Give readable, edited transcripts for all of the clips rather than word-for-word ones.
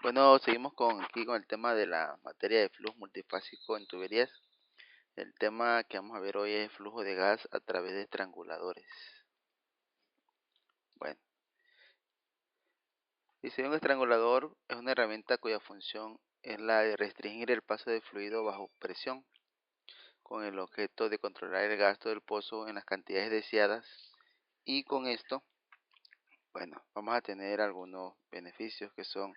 Bueno, seguimos aquí con el tema de la materia de flujo multifásico en tuberías. El tema que vamos a ver hoy es flujo de gas a través de estranguladores. Bueno, dice un estrangulador es una herramienta cuya función es la de restringir el paso de fluido bajo presión, con el objeto de controlar el gasto del pozo en las cantidades deseadas, y con esto, bueno, vamos a tener algunos beneficios que son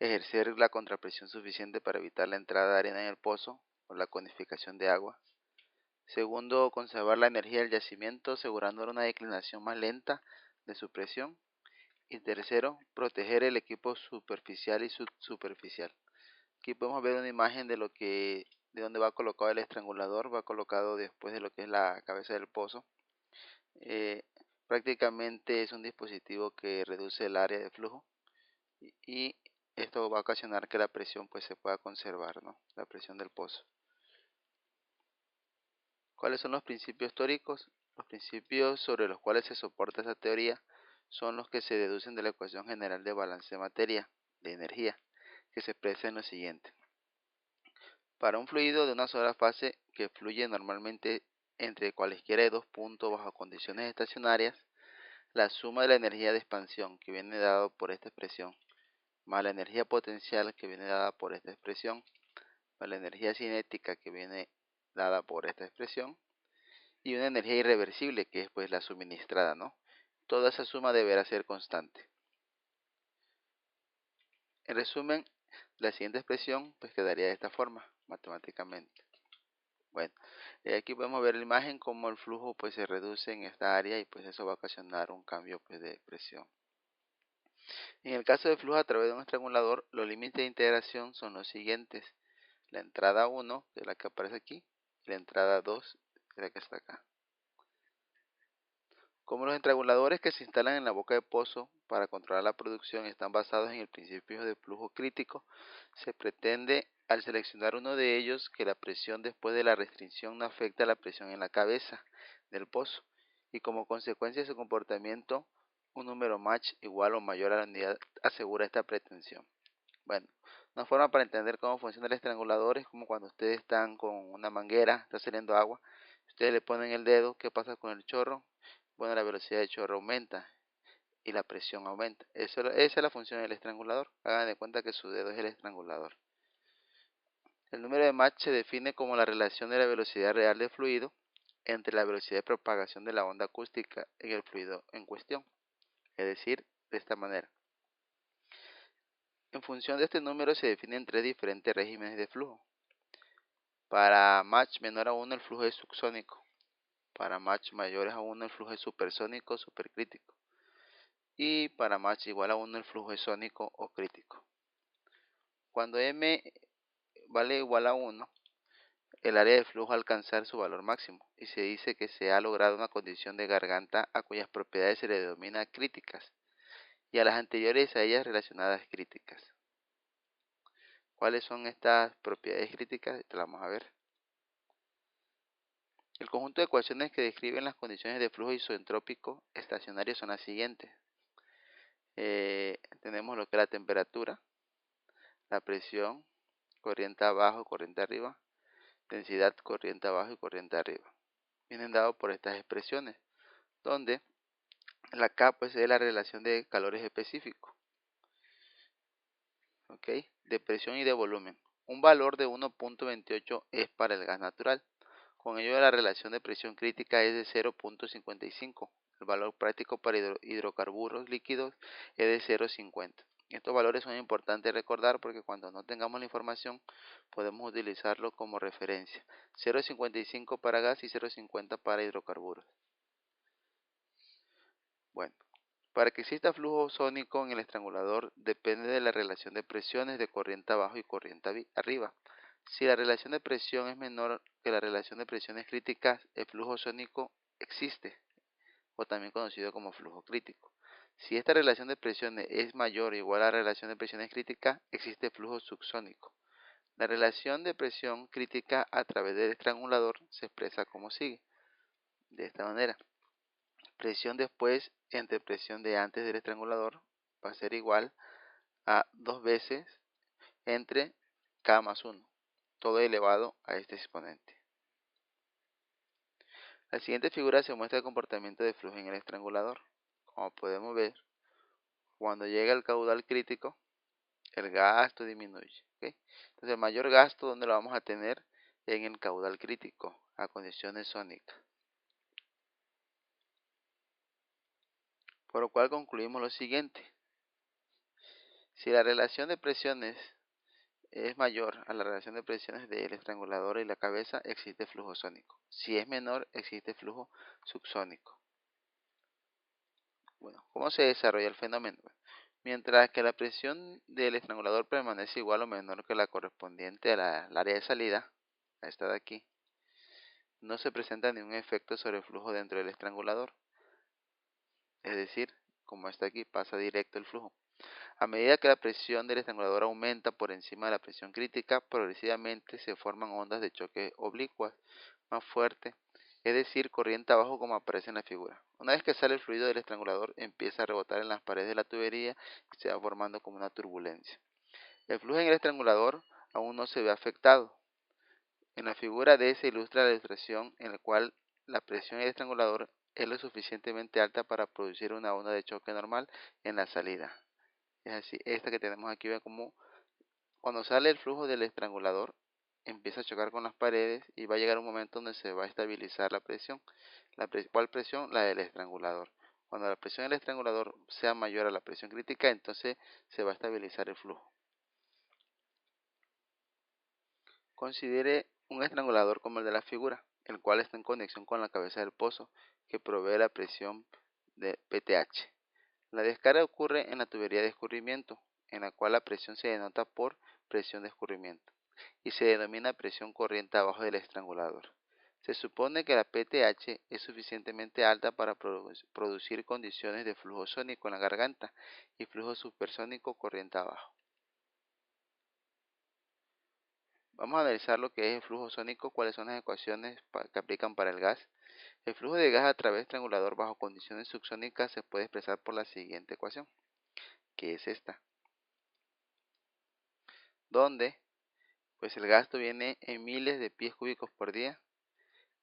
ejercer la contrapresión suficiente para evitar la entrada de arena en el pozo o la conificación de agua. Segundo, conservar la energía del yacimiento, asegurando una declinación más lenta de su presión. Y tercero, proteger el equipo superficial y subsuperficial. Aquí podemos ver una imagen de donde va colocado el estrangulador. Va colocado después de lo que es la cabeza del pozo. Eh, Prácticamente es un dispositivo que reduce el área de flujo y esto va a ocasionar que la presión pues se pueda conservar, ¿no? La presión del pozo. ¿Cuáles son los principios teóricos? Los principios sobre los cuales se soporta esta teoría son los que se deducen de la ecuación general de balance de materia, de energía, que se expresa en lo siguiente. Para un fluido de una sola fase que fluye normalmente entre cualesquiera de dos puntos bajo condiciones estacionarias, la suma de la energía de expansión que viene dada por esta expresión, más la energía potencial que viene dada por esta expresión, más la energía cinética que viene dada por esta expresión, y una energía irreversible que es pues la suministrada, ¿no? Toda esa suma deberá ser constante. En resumen, la siguiente expresión pues quedaría de esta forma matemáticamente. Bueno, aquí podemos ver la imagen como el flujo pues se reduce en esta área y pues eso va a ocasionar un cambio pues de presión. En el caso de flujo a través de un estrangulador, los límites de integración son los siguientes. La entrada 1, que es la que aparece aquí, y la entrada 2, que es la que está acá. Como los estranguladores que se instalan en la boca de pozo para controlar la producción están basados en el principio de flujo crítico, se pretende al seleccionar uno de ellos que la presión después de la restricción no afecte a la presión en la cabeza del pozo y como consecuencia de su comportamiento un número Mach igual o mayor a la unidad asegura esta pretensión. Bueno, una forma para entender cómo funciona el estrangulador es como cuando ustedes están con una manguera, está saliendo agua, ustedes le ponen el dedo, ¿qué pasa con el chorro? Bueno, la velocidad de chorro aumenta y la presión aumenta. Esa es la función del estrangulador. Hagan de cuenta que su dedo es el estrangulador. El número de Mach se define como la relación de la velocidad real del fluido entre la velocidad de propagación de la onda acústica en el fluido en cuestión. Es decir, de esta manera. En función de este número se definen tres diferentes regímenes de flujo. Para Mach menor a 1 el flujo es subsónico. Para Mach mayores a 1 el flujo es supersónico, supercrítico. Y para Mach igual a 1 el flujo es sónico o crítico. Cuando M vale igual a 1, el área de flujo alcanzar su valor máximo y se dice que se ha logrado una condición de garganta a cuyas propiedades se le denomina críticas y a las anteriores a ellas relacionadas críticas. ¿Cuáles son estas propiedades críticas? Te las vamos a ver. El conjunto de ecuaciones que describen las condiciones de flujo isentrópico estacionario son las siguientes. Tenemos lo que es la temperatura, la presión, corriente abajo, corriente arriba, densidad, corriente abajo y corriente arriba. Vienen dados por estas expresiones, donde la K pues es la relación de calores específicos, ¿ok? De presión y de volumen. Un valor de 1.28 es para el gas natural. Con ello la relación de presión crítica es de 0.55. El valor práctico para hidrocarburos líquidos es de 0.50. Estos valores son importantes recordar porque cuando no tengamos la información podemos utilizarlo como referencia. 0.55 para gas y 0.50 para hidrocarburos. Bueno, para que exista flujo sónico en el estrangulador depende de la relación de presiones de corriente abajo y corriente arriba. Si la relación de presión es menor que la relación de presiones críticas, el flujo sónico existe, o también conocido como flujo crítico. Si esta relación de presiones es mayor o igual a la relación de presiones críticas, existe flujo subsónico. La relación de presión crítica a través del estrangulador se expresa como sigue, de esta manera. Presión después entre presión de antes del estrangulador va a ser igual a 2 veces entre K más 1, todo elevado a este exponente. La siguiente figura se muestra el comportamiento de flujo en el estrangulador. Como podemos ver, cuando llega el caudal crítico, el gasto disminuye. ¿Okay? Entonces el mayor gasto, ¿dónde lo vamos a tener? En el caudal crítico, a condiciones sónicas. Por lo cual concluimos lo siguiente. Si la relación de presiones es mayor a la relación de presiones del estrangulador y la cabeza, existe flujo sónico. Si es menor, existe flujo subsónico. Bueno, ¿cómo se desarrolla el fenómeno? Mientras que la presión del estrangulador permanece igual o menor que la correspondiente al área de salida, esta de aquí, no se presenta ningún efecto sobre el flujo dentro del estrangulador. Es decir, como está aquí, pasa directo el flujo. A medida que la presión del estrangulador aumenta por encima de la presión crítica, progresivamente se forman ondas de choque oblicuas más fuertes, es decir, corriente abajo como aparece en la figura. Una vez que sale el fluido del estrangulador, empieza a rebotar en las paredes de la tubería y se va formando como una turbulencia. El flujo en el estrangulador aún no se ve afectado. En la figura D se ilustra la ilustración en la cual la presión en el estrangulador es lo suficientemente alta para producir una onda de choque normal en la salida. Es así, esta que tenemos aquí, ve como cuando sale el flujo del estrangulador empieza a chocar con las paredes y va a llegar un momento donde se va a estabilizar la presión. ¿Cuál presión? La del estrangulador. Cuando la presión del estrangulador sea mayor a la presión crítica, entonces se va a estabilizar el flujo. Considere un estrangulador como el de la figura, el cual está en conexión con la cabeza del pozo que provee la presión de PTH. La descarga ocurre en la tubería de escurrimiento, en la cual la presión se denota por presión de escurrimiento y se denomina presión corriente abajo del estrangulador. Se supone que la PTH es suficientemente alta para producir condiciones de flujo sónico en la garganta y flujo supersónico corriente abajo. Vamos a analizar lo que es el flujo sónico, cuáles son las ecuaciones que aplican para el gas. El flujo de gas a través del estrangulador bajo condiciones subsónicas se puede expresar por la siguiente ecuación, que es esta, donde pues el gasto viene en miles de pies cúbicos por día.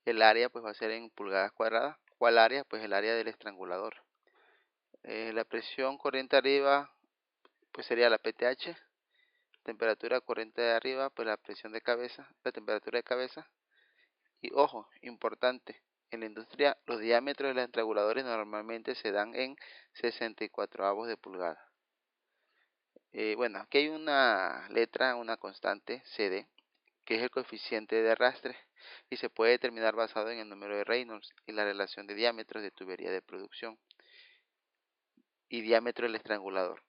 El área pues va a ser en pulgadas cuadradas. ¿Cuál área? Pues el área del estrangulador. La presión corriente arriba pues sería la PTH. Temperatura corriente de arriba pues la presión de cabeza, la temperatura de cabeza. Y ojo, importante, en la industria los diámetros de los estranguladores normalmente se dan en 64avos de pulgada. Bueno, aquí hay una letra, una constante CD, que es el coeficiente de arrastre y se puede determinar basado en el número de Reynolds y la relación de diámetros de tubería de producción y diámetro del estrangulador.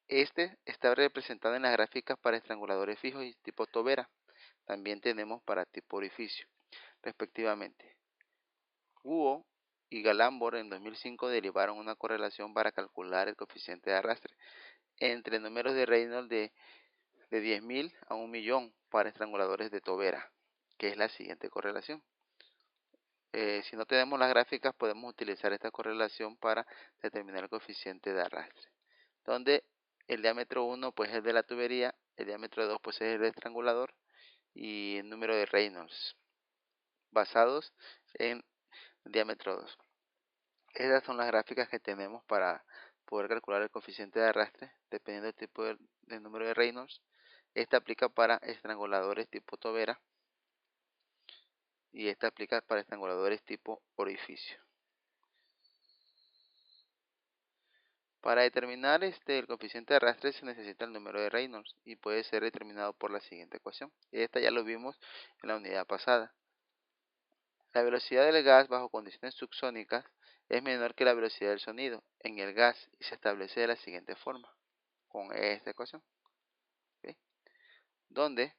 Este está representado en las gráficas para estranguladores fijos y tipo tobera. También tenemos para tipo orificio, respectivamente. Guo y Galambor en 2005 derivaron una correlación para calcular el coeficiente de arrastre entre números de Reynolds de 10.000 a 1.000.000 para estranguladores de tobera, que es la siguiente correlación. Si no tenemos las gráficas, podemos utilizar esta correlación para determinar el coeficiente de arrastre, donde el diámetro 1 pues es de la tubería, el diámetro 2 pues es el estrangulador y el número de Reynolds, basados en el diámetro 2. Estas son las gráficas que tenemos para poder calcular el coeficiente de arrastre dependiendo del tipo del número de Reynolds. Esta aplica para estranguladores tipo tobera y esta aplica para estranguladores tipo orificio. Para determinar el coeficiente de arrastre se necesita el número de Reynolds y puede ser determinado por la siguiente ecuación. Esta ya lo vimos en la unidad pasada. La velocidad del gas bajo condiciones subsónicas es menor que la velocidad del sonido en el gas y se establece de la siguiente forma, con esta ecuación, ¿sí? Donde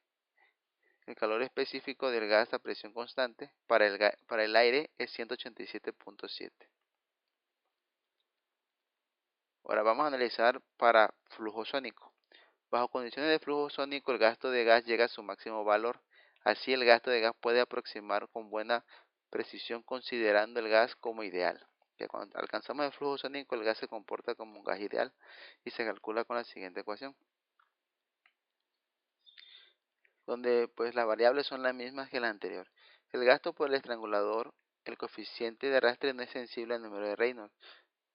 el calor específico del gas a presión constante para el aire es 187.7. Ahora vamos a analizar para flujo sónico. Bajo condiciones de flujo sónico, el gasto de gas llega a su máximo valor. Así, el gasto de gas puede aproximar con buena precisión considerando el gas como ideal. Que cuando alcanzamos el flujo sónico, el gas se comporta como un gas ideal y se calcula con la siguiente ecuación. donde pues las variables son las mismas que la anterior. El gasto por el estrangulador, el coeficiente de arrastre no es sensible al número de Reynolds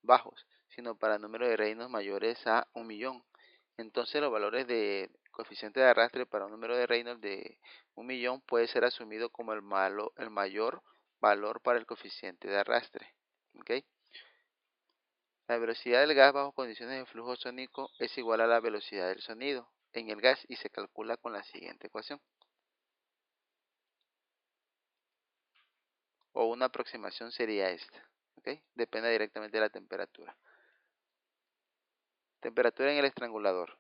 bajos, sino para números de Reynolds mayores a 1.000.000. Entonces los valores de coeficiente de arrastre para un número de Reynolds de 1.000.000 puede ser asumido como el mayor valor para el coeficiente de arrastre. ¿Okay? La velocidad del gas bajo condiciones de flujo sónico es igual a la velocidad del sonido en el gas y se calcula con la siguiente ecuación. O una aproximación sería esta. ¿Okay? Depende directamente de la temperatura. Temperatura en el estrangulador.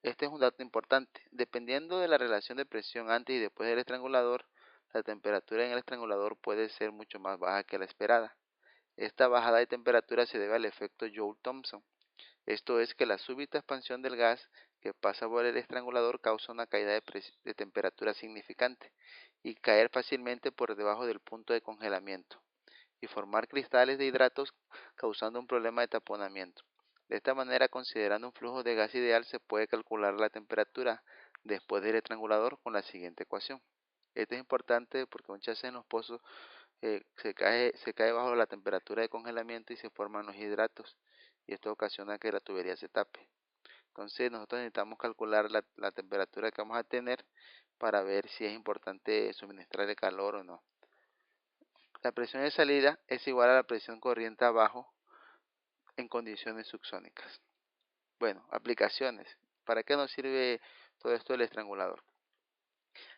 Este es un dato importante. Dependiendo de la relación de presión antes y después del estrangulador, la temperatura en el estrangulador puede ser mucho más baja que la esperada. Esta bajada de temperatura se debe al efecto Joule-Thomson. Esto es que la súbita expansión del gas que pasa por el estrangulador causa una caída de temperatura significante y caer fácilmente por debajo del punto de congelamiento y formar cristales de hidratos causando un problema de taponamiento. De esta manera, considerando un flujo de gas ideal, se puede calcular la temperatura después del estrangulador con la siguiente ecuación. Esto es importante porque muchas veces en los pozos se cae bajo la temperatura de congelamiento y se forman los hidratos y esto ocasiona que la tubería se tape. Entonces nosotros necesitamos calcular la temperatura que vamos a tener para ver si es importante suministrar el calor o no. La presión de salida es igual a la presión corriente abajo en condiciones subsónicas. Bueno, aplicaciones. ¿Para qué nos sirve todo esto del estrangulador?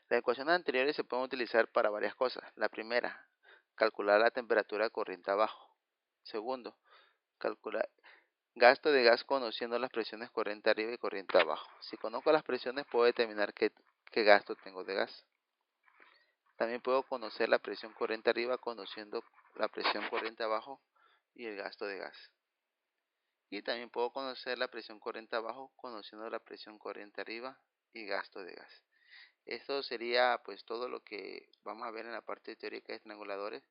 Las ecuaciones anteriores se pueden utilizar para varias cosas. La primera, calcular la temperatura de corriente abajo. Segundo, calcular gasto de gas conociendo las presiones corriente arriba y corriente abajo. Si conozco las presiones puedo determinar qué gasto tengo de gas. También puedo conocer la presión corriente arriba conociendo la presión corriente abajo y el gasto de gas. Y también puedo conocer la presión corriente abajo conociendo la presión corriente arriba y gasto de gas. Esto sería pues todo lo que vamos a ver en la parte teórica de estranguladores.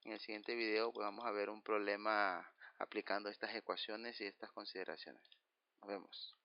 En el siguiente video pues vamos a ver un problema aplicando estas ecuaciones y estas consideraciones. Nos vemos.